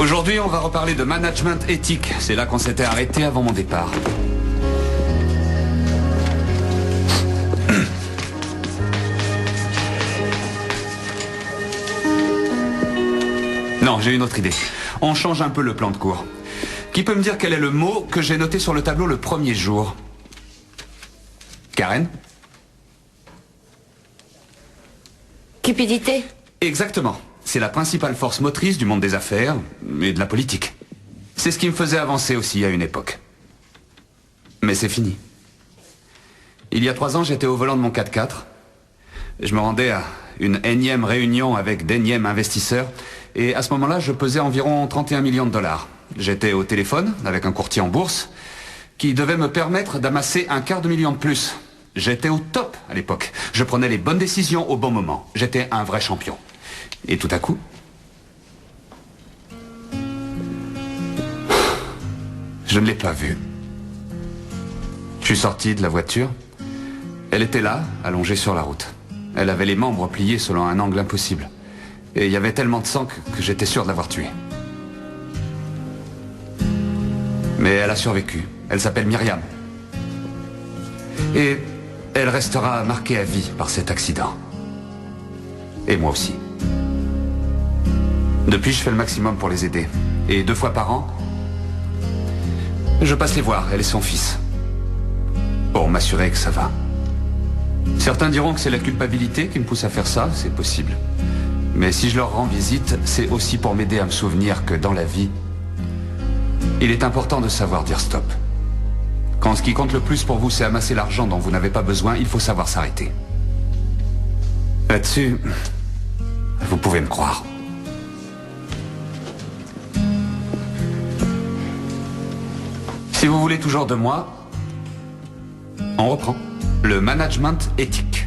Aujourd'hui, on va reparler de management éthique. C'est là qu'on s'était arrêté avant mon départ. Non, j'ai une autre idée. On change un peu le plan de cours. Qui peut me dire quel est le mot que j'ai noté sur le tableau le premier jour? Karen? Cupidité. Exactement. C'est la principale force motrice du monde des affaires et de la politique. C'est ce qui me faisait avancer aussi à une époque. Mais c'est fini. Il y a 3 ans, j'étais au volant de mon 4x4. Je me rendais à une énième réunion avec d'énièmes investisseurs. Et à ce moment-là, je pesais environ 31 millions de dollars. J'étais au téléphone avec un courtier en bourse qui devait me permettre d'amasser un quart de million de plus. J'étais au top à l'époque. Je prenais les bonnes décisions au bon moment. J'étais un vrai champion. Et tout à coup... je ne l'ai pas vue. Je suis sorti de la voiture. Elle était là, allongée sur la route. Elle avait les membres pliés selon un angle impossible. Et il y avait tellement de sang que j'étais sûr de l'avoir tuée. Mais elle a survécu. Elle s'appelle Myriam. Et elle restera marquée à vie par cet accident. Et moi aussi. Depuis, je fais le maximum pour les aider. Et 2 fois par an, je passe les voir, elle et son fils. Pour m'assurer que ça va. Certains diront que c'est la culpabilité qui me pousse à faire ça, c'est possible. Mais si je leur rends visite, c'est aussi pour m'aider à me souvenir que dans la vie, il est important de savoir dire stop. Quand ce qui compte le plus pour vous, c'est amasser l'argent dont vous n'avez pas besoin, il faut savoir s'arrêter. Là-dessus, vous pouvez me croire. Si vous voulez toujours de moi, on reprend. Le management éthique.